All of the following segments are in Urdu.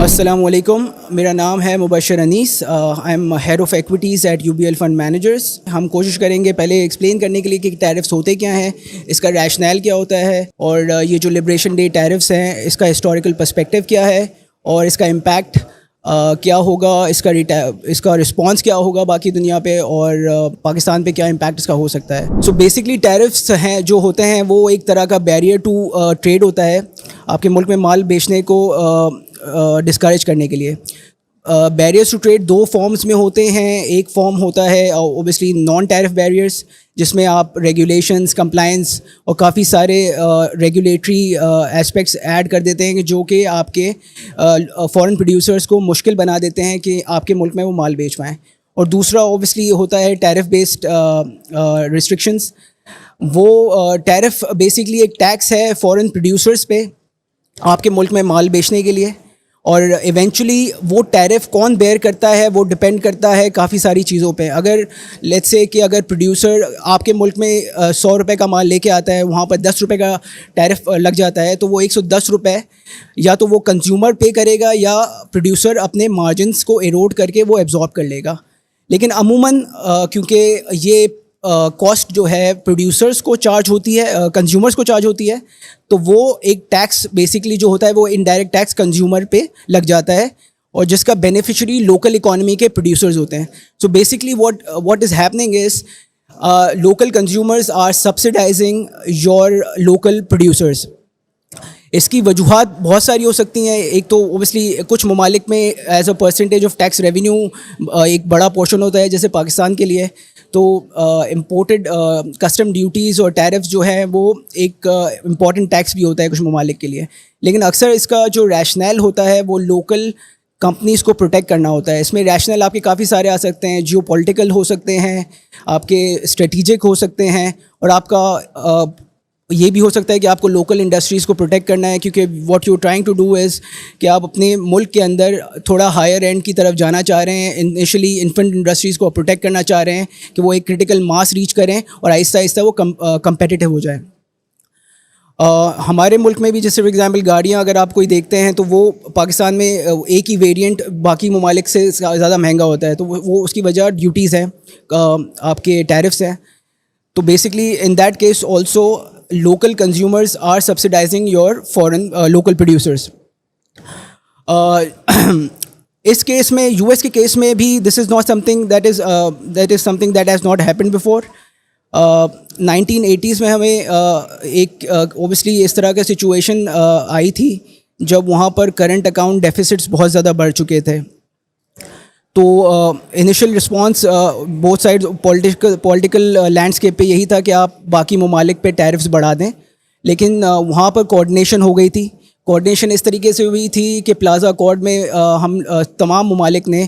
السلام علیکم. میرا نام ہے Mubashir Anees. I am head of equities at UBL fund managers. ہم کوشش کریں گے پہلے ایکسپلین کرنے کے لیے کہ ٹیرفس ہوتے کیا ہیں, اس کا ریشنل کیا ہوتا ہے, اور یہ جو لبریشن ڈے ٹیرفس ہیں اس کا ہسٹوریکل پرسپیکٹیو کیا ہے, اور اس کا امپیکٹ کیا ہوگا, اس کا رسپانس کیا ہوگا باقی دنیا پہ, اور پاکستان پہ کیا امپیکٹ اس کا ہو سکتا ہے. سو بیسکلی ٹیرفس ہیں جو ہوتے ہیں وہ ایک طرح کا بیریئر ٹو ٹریڈ ہوتا ہے آپ کے ملک میں مال بیچنے کو ڈسکریج کرنے کے لیے. بیریئرس ٹو ٹریڈ دو فارمز میں ہوتے ہیں. ایک فارم ہوتا ہے اوبیسلی نان ٹیرف بیریئرس, جس میں آپ ریگولیشنز, کمپلائنس اور کافی سارے ریگولیٹری ایسپیکٹس ایڈ کر دیتے ہیں جو کہ آپ کے فارن پروڈیوسرز کو مشکل بنا دیتے ہیں کہ آپ کے ملک میں وہ مال بیچ پائیں. اور دوسرا اوبیسلی ہوتا ہے ٹیرف بیسڈ ریسٹرکشنز. وہ ٹیرف بیسکلی ایک ٹیکس ہے فارن پروڈیوسرز پہ آپ کے ملک میں مال بیچنے کے لیے, اور ایونچولی وہ ٹیرف کون بیئر کرتا ہے وہ ڈپینڈ کرتا ہے کافی ساری چیزوں پہ. اگر لیٹس سے کہ اگر پروڈیوسر آپ کے ملک میں 100 روپے کا مال لے کے آتا ہے, وہاں پر 10 روپے کا ٹیرف لگ جاتا ہے, تو وہ 110 روپے یا تو وہ کنزیومر پے کرے گا یا پروڈیوسر اپنے مارجنس کو ایروڈ کر کے وہ ایبزارب کر لے گا. لیکن عموماً کیونکہ یہ کاسٹ جو ہے پروڈیوسرز کو چارج ہوتی ہے, کنزیومرز کو چارج ہوتی ہے, تو وہ ایک ٹیکس بیسکلی جو ہوتا ہے وہ انڈائریکٹ ٹیکس کنزیومر پہ لگ جاتا ہے, اور جس کا بینیفیشری لوکل اکانومی کے پروڈیوسرز ہوتے ہیں. So basically what is happening is local consumers are subsidising your local producers. اس کی وجوہات بہت ساری ہو سکتی ہیں. ایک تو اوبیسلی کچھ ممالک میں as a percentage of tax revenue ایک بڑا پورشن ہوتا ہے, جیسے پاکستان کے لیے تو امپورٹڈ کسٹم ڈیوٹیز اور ٹیرفس جو ہیں وہ ایک امپورٹنٹ ٹیکس بھی ہوتا ہے کچھ ممالک کے لیے. لیکن اکثر اس کا جو ریشنل ہوتا ہے وہ لوکل کمپنیز کو پروٹیکٹ کرنا ہوتا ہے. اس میں ریشنل آپ کے کافی سارے آ سکتے ہیں, جیو پولیٹیکل ہو سکتے ہیں, آپ کے اسٹریٹجک ہو سکتے ہیں, اور آپ کا یہ بھی ہو سکتا ہے کہ آپ کو لوکل انڈسٹریز کو پروٹیکٹ کرنا ہے, کیونکہ what you trying to do is کہ آپ اپنے ملک کے اندر تھوڑا ہائر اینڈ کی طرف جانا چاہ رہے ہیں. انیشلی انفنٹ انڈسٹریز کو پروٹیکٹ کرنا چاہ رہے ہیں کہ وہ ایک کرٹیکل ماس ریچ کریں اور آہستہ آہستہ وہ کمپیٹیٹیو ہو جائیں. ہمارے ملک میں بھی جیسے فار ایگزامپل گاڑیاں اگر آپ کوئی دیکھتے ہیں تو وہ پاکستان میں ایک ہی ویریئنٹ باقی ممالک سے زیادہ مہنگا ہوتا ہے, تو وہ اس کی وجہ ڈیوٹیز ہیں, آپ کے ٹیرفس ہیں. تو basically in that case also local consumers are subsidizing your foreign local producers. اس کیس میں US کے کیس میں بھی this is not something that is something that has not happened before. 1980s میں ہمیں ایک obviously اس طرح کا سچویشن آئی تھی جب وہاں پر کرنٹ اکاؤنٹ ڈیفیسٹس بہت زیادہ بڑھ چکے تھے. تو initial response both side political landscape پہ یہی تھا کہ آپ باقی ممالک پہ ٹیرفس بڑھا دیں, لیکن وہاں پر کوآرڈینیشن ہو گئی تھی. کوآرڈینیشن اس طریقے سے ہوئی تھی کہ پلازا اکارڈ میں ہم تمام ممالک نے,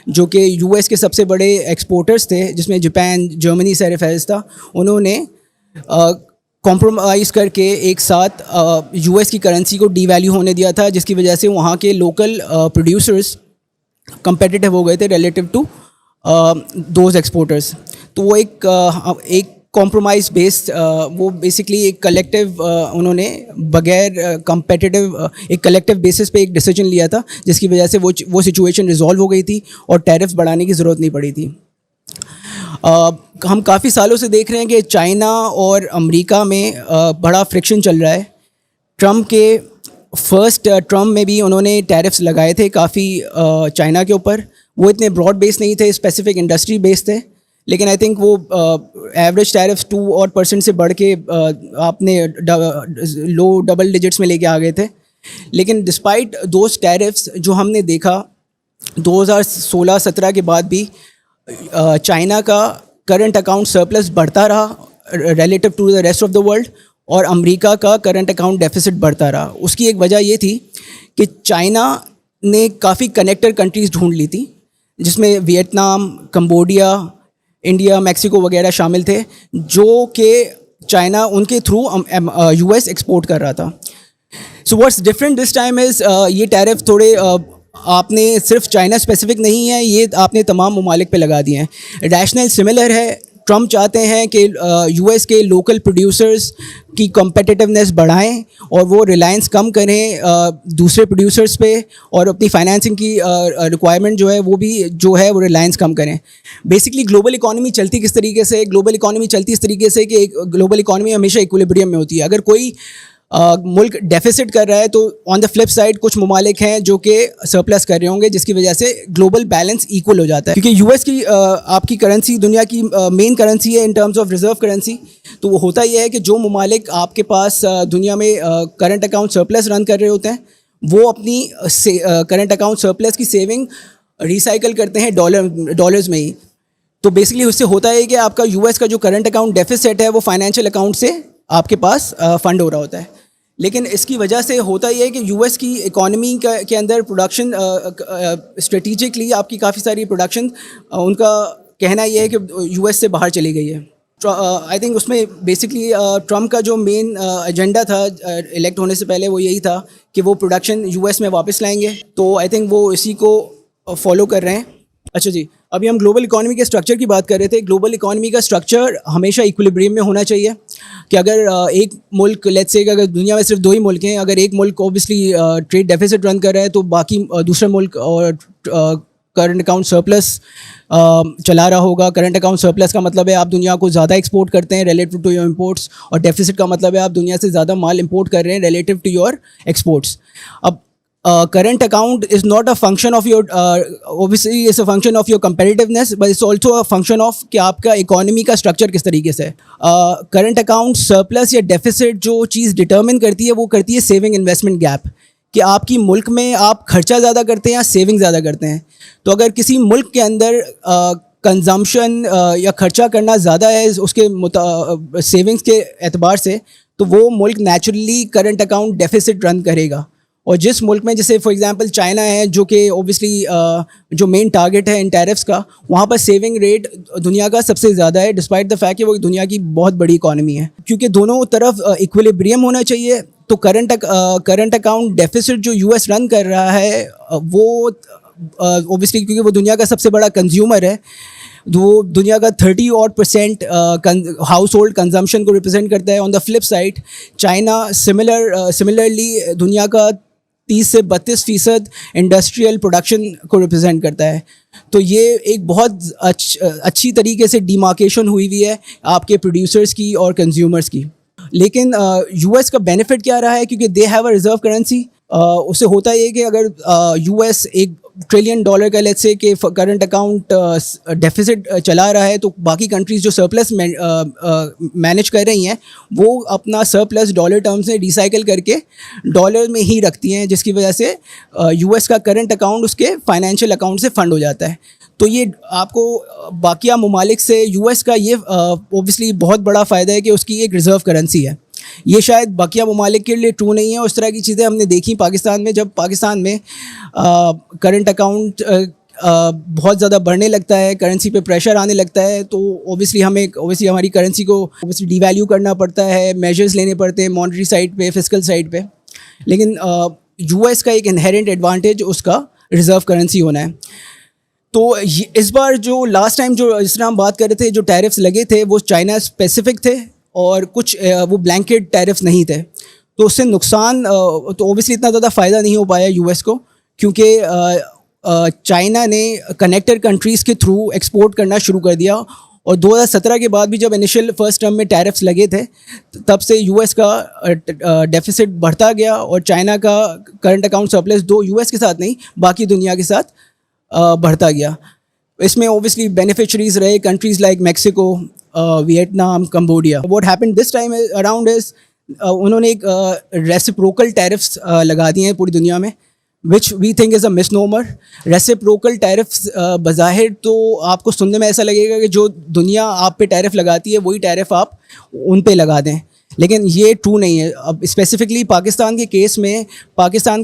جو کہ US کے سب سے بڑے ایکسپورٹرز تھے جس میں جاپان, جرمنی سر فہرست تھا, انہوں نے کمپرومائز کر کے ایک ساتھ US کی کرنسی کو ڈی ویلیو ہونے دیا تھا, جس کی وجہ سے وہاں کے لوکل پروڈیوسرز کمپیٹیٹیو ہو گئے تھے ریلیٹیو ٹو دوز ایکسپورٹرز. تو وہ ایک کمپرومائز بیسڈ وہ بیسکلی ایک کلیکٹیو انہوں نے بغیر کمپیٹیٹیو ایک کلیکٹیو بیسس پہ ایک ڈیسیجن لیا تھا, جس کی وجہ سے وہ سچویشن ریزالو ہو گئی تھی اور ٹیرفس بڑھانے کی ضرورت نہیں پڑی تھی. ہم کافی سالوں سے دیکھ رہے ہیں کہ چائنا اور امریکہ میں بڑا فرکشن چل رہا ہے. ٹرمپ کے فرسٹ ٹرم میں بھی انہوں نے ٹیرفس لگائے تھے کافی چائنا کے اوپر. وہ اتنے براڈ بیس نہیں تھے, اسپیسیفک انڈسٹری بیس تھے, لیکن آئی تھنک وہ ایوریج ٹیرفس 2% سے بڑھ کے آپ نے لو ڈبل ڈیجٹس میں لے کے آ گئے تھے. لیکن ڈسپائٹ دوز ٹیرفس جو ہم نے دیکھا 2016-17 کے بعد بھی چائنا کا کرنٹ اکاؤنٹ سرپلس بڑھتا رہا relative to the rest of the world, اور امریکہ کا کرنٹ اکاؤنٹ ڈیفیسٹ بڑھتا رہا. اس کی ایک وجہ یہ تھی کہ چائنا نے کافی کنیکٹر کنٹریز ڈھونڈ لی تھی, جس میں ویتنام, کمبوڈیا, انڈیا, میکسیکو وغیرہ شامل تھے, جو کہ چائنا ان کے تھرو US ایکسپورٹ کر رہا تھا. So what's different this time is یہ ٹیرف تھوڑے آپ نے صرف چائنا اسپیسیفک نہیں ہے, یہ آپ نے تمام ممالک پہ لگا دیے ہیں. ریشنل سملر ہے ٹرمپ چاہتے ہیں کہ یو ایس کے لوکل پروڈیوسرز کی کمپیٹیٹیونیس بڑھائیں اور وہ ریلائنس کم کریں دوسرے پروڈیوسرز پہ, اور اپنی فائنینسنگ کی ریکوائرمنٹ جو ہے وہ بھی جو ہے وہ ریلائنس کم کریں. بیسکلی گلوبل اکانومی چلتی کس طریقے سے؟ گلوبل اکانومی چلتی اس طریقے سے کہ گلوبل اکانومی ہمیشہ ایکولیبریم میں ہوتی ہے. اگر کوئی ملک ڈیفیسٹ کر رہا ہے تو آن دا فلپ سائڈ کچھ ممالک ہیں جو کہ سرپلس کر رہے ہوں گے, جس کی وجہ سے گلوبل بیلنس ایکول ہو جاتا ہے. کیونکہ یو ایس کی آپ کی کرنسی دنیا کی مین کرنسی ہے in terms of reserve currency. تو وہ ہوتا یہ ہے کہ جو ممالک آپ کے پاس دنیا میں کرنٹ اکاؤنٹ سرپلس رن کر رہے ہوتے ہیں, وہ اپنی کرنٹ اکاؤنٹ سرپلس کی سیونگ ریسائیکل کرتے ہیں ڈالرز میں ہی. تو بیسکلی اس سے ہوتا ہے کہ آپ کا یو ایس کا جو کرنٹ اکاؤنٹ ڈیفیسٹ ہے وہ فائنینشیل اکاؤنٹ سے آپ کے پاس فنڈ ہو رہا ہوتا ہے. لیکن اس کی وجہ سے ہوتا یہ ہے کہ یو ایس کی اکانومی کے اندر پروڈکشن اسٹریٹجکلی آپ کی کافی ساری پروڈکشن ان کا کہنا یہ ہے کہ یو ایس سے باہر چلی گئی ہے. آئی تھنک اس میں بیسکلی ٹرمپ کا جو مین ایجنڈا تھا الیکٹ ہونے سے پہلے وہ یہی تھا کہ وہ پروڈکشن یو ایس میں واپس لائیں گے. تو آئی تھنک وہ اسی کو فالو کر رہے ہیں. اچھا جی, ابھی ہم گلوبل اکانومی کے اسٹرکچر کی بات کر رہے تھے. گلوبل اکانومی کا اسٹرکچر ہمیشہ ایکولیبریم میں ہونا چاہیے کہ اگر ایک ملک لیٹس سے اگر دنیا میں صرف 2 ہی ملک ہیں, اگر ایک ملک اوبیسلی ٹریڈ ڈیفیسٹ رن کر رہا ہے تو باقی دوسرا ملک اور کرنٹ اکاؤنٹ سرپلس چلا رہا ہوگا. کرنٹ اکاؤنٹ سرپلس کا مطلب ہے آپ دنیا کو زیادہ ایکسپورٹ کرتے ہیں ریلیٹیو ٹو یور امپورٹس, اور ڈیفیسٹ کا مطلب ہے آپ دنیا سے زیادہ مال امپورٹ کر رہے ہیں ریلیٹیو ٹو یور ایکسپورٹس. اب current account is not a function of your obviously it's a function of your competitiveness, but it's also a function of کہ آپ کا اکانومی کا اسٹرکچر کس طریقے سے. کرنٹ اکاؤنٹ سرپلس یا ڈیفیسٹ جو چیز ڈٹرمن کرتی ہے وہ کرتی ہے سیونگ انویسٹمنٹ گیپ, کہ آپ کی ملک میں آپ خرچہ زیادہ کرتے ہیں یا سیونگ زیادہ کرتے ہیں. تو اگر کسی ملک کے اندر کنزمپشن یا خرچہ کرنا زیادہ ہے اس کے سیونگس کے اعتبار سے, تو وہ ملک نیچرلی کرنٹ اکاؤنٹ ڈیفیسٹ رن کرے گا. اور جس ملک میں جیسے فار ایگزامپل چائنا ہے جو کہ اوبیسلی جو مین ٹارگیٹ ہے ان ٹیرفس کا, وہاں پر سیونگ ریٹ دنیا کا سب سے زیادہ ہے ڈسپائٹ دا فیکٹ کہ وہ دنیا کی بہت بڑی اکانومی ہے. کیونکہ دونوں طرف ایکولیبریم ہونا چاہیے. تو کرنٹ اکاؤنٹ ڈیفیسٹ جو یو ایس رن کر رہا ہے وہ اوبیسلی کیونکہ وہ دنیا کا سب سے بڑا کنزیومر ہے, وہ دنیا کا 30% ہاؤس ہولڈ کنزمپشن کو ریپرزینٹ کرتا ہے. On the flip side China similarly دنیا کا 30 سے 32% انڈسٹریل پروڈکشن کو ریپرزینٹ کرتا ہے. تو یہ ایک بہت اچھی طریقے سے ڈیمارکیشن ہوئی ہے آپ کے پروڈیوسرس کی اور کنزیومرس کی. لیکن یو ایس کا بینیفٹ کیا رہا ہے, کیونکہ they have a reserve currency. اس سے ہوتا یہ کہ اگر یو ایس $1 ٹریلین کا لیٹس سے کہ کرنٹ اکاؤنٹ ڈیفیسٹ چلا رہا ہے, تو باقی کنٹریز جو سرپلس مینیج کر رہی ہیں وہ اپنا سرپلس ڈالر ٹرمز میں ریسائیکل کر کے ڈالر میں ہی رکھتی ہیں, جس کی وجہ سے یو ایس کا کرنٹ اکاؤنٹ اس کے فائنینشیل اکاؤنٹ سے فنڈ ہو جاتا ہے. تو یہ آپ کو باقیہ ممالک سے یو ایس کا یہ اوبیسلی بہت بڑا فائدہ ہے کہ اس کی ایک ریزرو کرنسی ہے. یہ شاید باقیہ ممالک کے لیے ٹرو نہیں ہے. اس طرح کی چیزیں ہم نے دیکھی پاکستان میں, جب پاکستان میں کرنٹ اکاؤنٹ بہت زیادہ بڑھنے لگتا ہے, کرنسی پہ پریشر آنے لگتا ہے, تو اوبیسلی ہماری کرنسی کو اوبیسلی ڈی ویلیو کرنا پڑتا ہے, میجرز لینے پڑتے ہیں مانیٹری سائڈ پہ, فسکل سائڈ پہ. لیکن یو ایس کا ایک انہیرنٹ ایڈوانٹیج اس کا ریزرو کرنسی ہونا ہے. تو اس بار جو لاسٹ ٹائم جو جس طرح ہم بات کر رہے تھے جو ٹیرفس لگے تھے وہ چائنا اسپیسیفک تھے اور کچھ وہ بلینکٹ ٹیرفس نہیں تھے. تو اس سے نقصان تو اوبیسلی اتنا زیادہ فائدہ نہیں ہو پایا یو ایس کو, کیونکہ چائنا نے کنیکٹر کنٹریز کے تھرو ایکسپورٹ کرنا شروع کر دیا. اور 2017 کے بعد بھی جب انیشل فرسٹ ٹرم میں ٹیرفس لگے تھے تب سے یو ایس کا ڈیفیسٹ بڑھتا گیا, اور چائنا کا current account surplus U S کے ساتھ نہیں باقی دنیا کے ساتھ بڑھتا گیا. اس میں اوبیسلی بینیفیشریز رہے countries like Mexico, Vietnam, Cambodia. What happen this time around is انہوں نے ایک ریسیپروکل ٹیرفس لگا دیے ہیں پوری دنیا میں, which we think is a misnomer. Reciprocal tariffs بظاہر تو آپ کو سننے میں ایسا لگے گا کہ جو دنیا آپ پہ ٹیرف لگاتی ہے وہی ٹیرف آپ ان پہ لگا دیں, لیکن یہ ٹرو نہیں ہے. اب اسپیسیفکلی پاکستان کے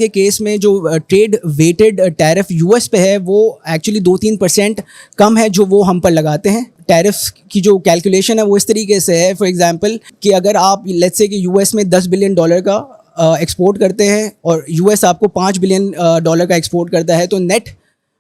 کیس میں جو trade weighted tariff U S پہ ہے وہ ایکچولی 2-3% کم ہے جو وہ ہم پر لگاتے ہیں. ٹیرف کی جو کیلکولیشن ہے وہ اس طریقے سے ہے, فار ایگزامپل کہ اگر آپ لیٹس سے کہ یو ایس میں $10 بلین کا ایکسپورٹ کرتے ہیں اور یو ایس آپ کو $5 بلین کا ایکسپورٹ کرتا ہے, تو نیٹ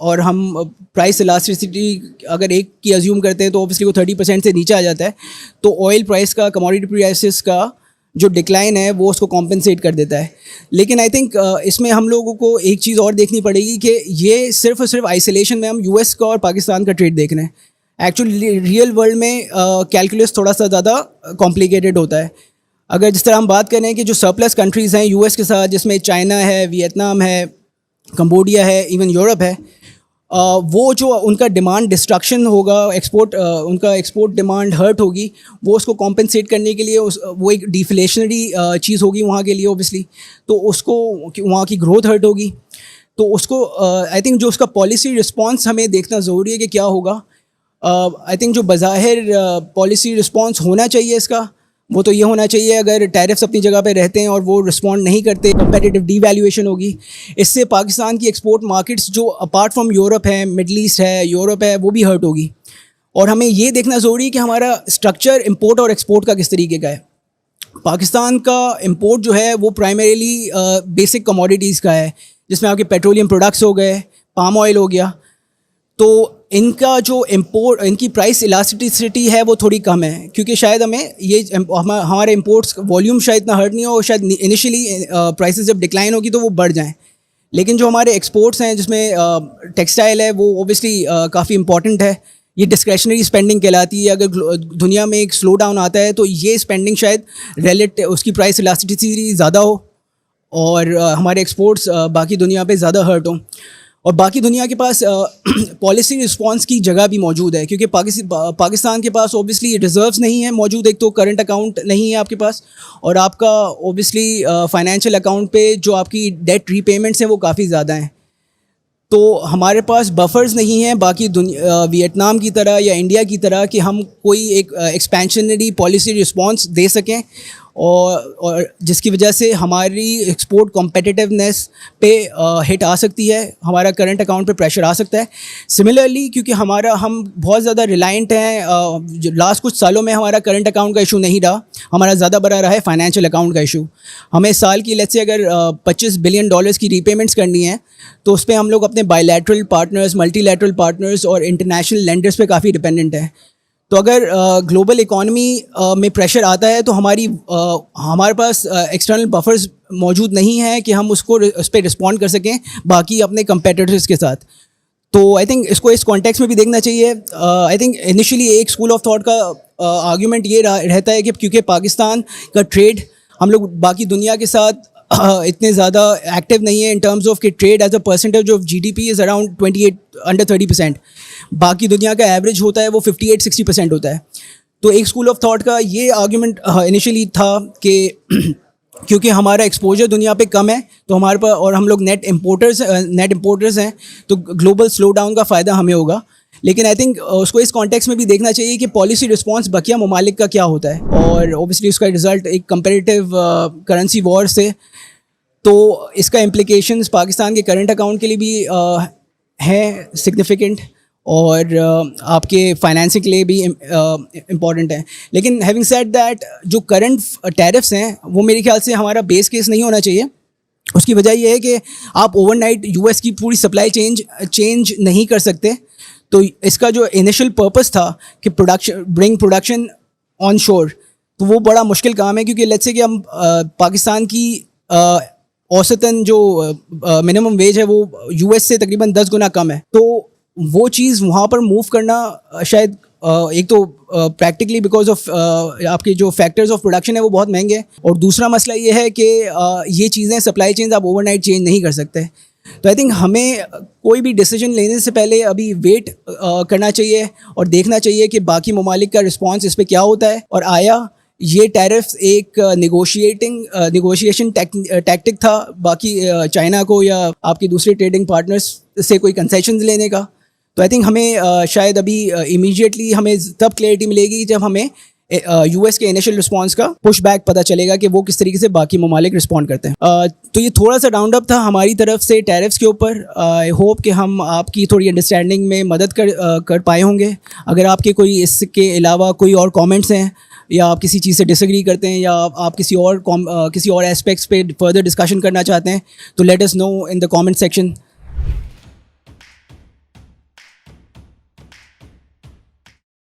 اور ہم پرائس الاسٹیسٹی اگر ایک کی ایزیوم کرتے ہیں تو اوبیسلی وہ 30% سے نیچے آ جاتا ہے, تو آئل پرائس کا, کموڈیٹی پرائسز کا جو ڈکلائن ہے وہ اس کو کمپنسیٹ کر دیتا ہے. لیکن آئی تھنک اس میں ہم لوگوں کو ایک چیز اور دیکھنی پڑے گی کہ یہ صرف اور صرف آئسولیشن میں ہم یو ایس کا اور پاکستان کا ٹریڈ دیکھ رہے ہیں. ایکچولی ریئل ورلڈ میں کیلکولیس تھوڑا سا زیادہ کمپلیکیٹڈ ہوتا ہے. اگر جس طرح ہم بات کریں کہ جو سرپلس کنٹریز ہیں یو ایس کے ساتھ, جس میں چائنا ہے, ویتنام ہے, کمبوڈیا ہے, ایون یورپ ہے, وہ جو ان کا ڈیمانڈ ڈسٹرکشن ہوگا, ایکسپورٹ ان کا ایکسپورٹ ڈیمانڈ ہرٹ ہوگی, وہ اس کو کمپنسیٹ کرنے کے لیے وہ ایک ڈیفلیشنری چیز ہوگی وہاں کے لیے اوبیسلی, تو اس کو وہاں کی گروتھ ہرٹ ہوگی. تو اس کو آئی تھنک جو اس کا پالیسی رسپانس ہمیں دیکھنا ضروری ہے کہ کیا ہوگا. آئی تھنک جو بظاہر پالیسی رسپانس ہونا چاہیے اس کا, وہ تو یہ ہونا چاہیے اگر ٹیرفس اپنی جگہ پہ رہتے ہیں اور وہ رسپونڈ نہیں کرتے, کمپیٹیٹو ڈی ویلیویشن ہوگی. اس سے پاکستان کی ایکسپورٹ مارکیٹس جو اپارٹ فرام یورپ ہے, مڈل ایسٹ ہے, یورپ ہے, وہ بھی ہرٹ ہوگی. اور ہمیں یہ دیکھنا ضروری ہے کہ ہمارا اسٹرکچر امپورٹ اور ایکسپورٹ کا کس طریقے کا ہے. پاکستان کا امپورٹ جو ہے وہ پرائمریلی بیسک کموڈیٹیز کا ہے, جس میں آپ کے پیٹرولیم پروڈکٹس ہو گئے, پام آئل ہو گیا. تو ان کا جو امپورٹ, ان کی پرائس الاسٹیسٹی ہے وہ تھوڑی کم ہے, کیونکہ شاید ہمیں یہ ہمارے امپورٹس والیوم شاید اتنا ہرٹ نہیں ہو, شاید انیشلی پرائسز جب ڈکلائن ہوگی تو وہ بڑھ جائیں. لیکن جو ہمارے ایکسپورٹس ہیں جس میں ٹیکسٹائل ہے وہ اوبیسلی کافی امپورٹنٹ ہے. یہ ڈسکریشنری اسپینڈنگ کہلاتی ہے. اگر دنیا میں ایک سلو ڈاؤن آتا ہے تو یہ اسپینڈنگ شاید اس کی پرائس الاسٹیسٹی زیادہ ہو اور ہمارے ایکسپورٹس باقی دنیا پہ زیادہ ہرٹ ہوں. اور باقی دنیا کے پاس پالیسی رسپانس کی جگہ بھی موجود ہے, کیونکہ پاکستان کے پاس اوبیسلی ریزروز نہیں ہیں موجود. ایک تو کرنٹ اکاؤنٹ نہیں ہے آپ کے پاس, اور آپ کا اوبیسلی فائنینشیل اکاؤنٹ پہ جو آپ کی ڈیٹ ری پیمنٹس ہیں وہ کافی زیادہ ہیں. تو ہمارے پاس بفرز نہیں ہیں باقی ویتنام کی طرح یا انڈیا کی طرح کہ ہم کوئی ایک ایکسپینشنری پالیسی رسپانس دے سکیں, اور جس کی وجہ سے ہماری ایکسپورٹ کمپیٹیونیس پہ ہٹ آ سکتی ہے, ہمارا کرنٹ اکاؤنٹ پہ پریشر آ سکتا ہے. سملرلی کیونکہ ہم بہت زیادہ ریلائنٹ ہیں, لاسٹ کچھ سالوں میں ہمارا کرنٹ اکاؤنٹ کا ایشو نہیں رہا, ہمارا زیادہ بڑا رہا ہے فائنینشیل اکاؤنٹ کا ایشو. ہمیں سال کی لیٹس سے اگر $25 بلین کی ری پیمنٹس کرنی ہے تو اس پہ ہم لوگ اپنے by lateral partners, multi lateral partners اور انٹرنیشنل لینڈرز پہ کافی ڈپینڈنٹ ہیں. تو اگر گلوبل اکانومی میں پریشر آتا ہے تو ہمارے پاس ایکسٹرنل بفرز موجود نہیں ہیں کہ ہم اس پہ رسپونڈ کر سکیں باقی اپنے کمپیٹیٹرز کے ساتھ. تو آئی تھنک اس کو اس کانٹیکس میں بھی دیکھنا چاہیے. آئی تھنک انیشلی ایک اسکول آف تھاٹ کا آرگیومنٹ یہ رہتا ہے کہ کیونکہ پاکستان کا ٹریڈ ہم لوگ باقی دنیا کے ساتھ اتنے زیادہ ایکٹیو نہیں ہے ان ٹرمز آف کہ trait as a percentage of GDP is around 28 under 30%. باقی دنیا کا ایوریج ہوتا ہے وہ 58-60% ہوتا ہے. تو ایک اسکول آف تھاٹ کا یہ آرگیومنٹ انیشلی تھا کہ کیونکہ ہمارا ایکسپوجر دنیا پہ کم ہے تو ہمارے پاس, اور ہم لوگ نیٹ امپورٹرز ہیں, تو گلوبل سلو ڈاؤن کا فائدہ ہمیں ہوگا. لیکن آئی تھنک اس کو اس کانٹیکس میں بھی دیکھنا چاہیے کہ پالیسی رسپانس بقیہ ممالک کا کیا ہوتا ہے, اور اوبیسلی اس کا رزلٹ ایک کمپیریٹیو کرنسی وار سے, تو اس کا امپلیکیشنز پاکستان کے کرنٹ اکاؤنٹ کے لیے بھی ہیں سگنیفیکنٹ, اور آپ کے فائنینسنگ کے لیے بھی امپورٹنٹ ہیں. لیکن ہیونگ سیڈ دیٹ جو کرنٹ ٹیرفس ہیں وہ میرے خیال سے ہمارا بیس کیس نہیں ہونا چاہیے. اس کی وجہ یہ ہے کہ آپ اوور نائٹ یو ایس کی پوری سپلائی چینج نہیں کر سکتے. تو اس کا جو انیشل پرپس تھا کہ برنگ پروڈکشن آن شور, تو وہ بڑا مشکل کام ہے, کیونکہ لیٹس سے کہ ہم پاکستان کی اوسطاً جو منیمم ویج ہے وہ یو ایس سے تقریباً 10 گنا کم ہے. تو وہ چیز وہاں پر موو کرنا شاید ایک تو پریکٹیکلی بیکاز آف آپ کے جو فیکٹرز آف پروڈکشن ہے وہ بہت مہنگے ہیں, اور دوسرا مسئلہ یہ ہے کہ یہ چیزیں سپلائی چینز آپ اوور نائٹ چینج نہیں کر سکتے. تو آئی تھنک ہمیں کوئی بھی ڈیسیجن لینے سے پہلے ابھی ویٹ کرنا چاہیے اور دیکھنا چاہیے کہ باقی ممالک کا رسپانس اس پہ کیا ہوتا ہے, اور آیا یہ ٹیرفس ایک نیگوشیشن ٹیکٹک تھا باقی چائنا کو یا آپ کے دوسرے ٹریڈنگ پارٹنرس سے کوئی کنسیشنز لینے کا. تو آئی تھنک ہمیں شاید ابھی امیجیٹلی ہمیں تب کلیئرٹی ملے گی جب ہمیں یو ایس کے انیشل رسپانس کا پش بیک پتہ چلے گا کہ وہ کس طریقے سے باقی ممالک رسپونڈ کرتے ہیں. تو یہ تھوڑا سا راؤنڈ اپ تھا ہماری طرف سے ٹیرفس کے اوپر. آئی ہوپ کہ ہم آپ کی تھوڑی انڈرسٹینڈنگ میں مدد کر پائے ہوں گے. اگر آپ کے کوئی اس کے علاوہ کوئی اور کامنٹس ہیں یا آپ کسی چیز سے ڈس ایگری کرتے ہیں یا آپ کسی اور ایسپیکٹس پہ فردر ڈسکشن کرنا چاہتے ہیں تو let us know in the comment section.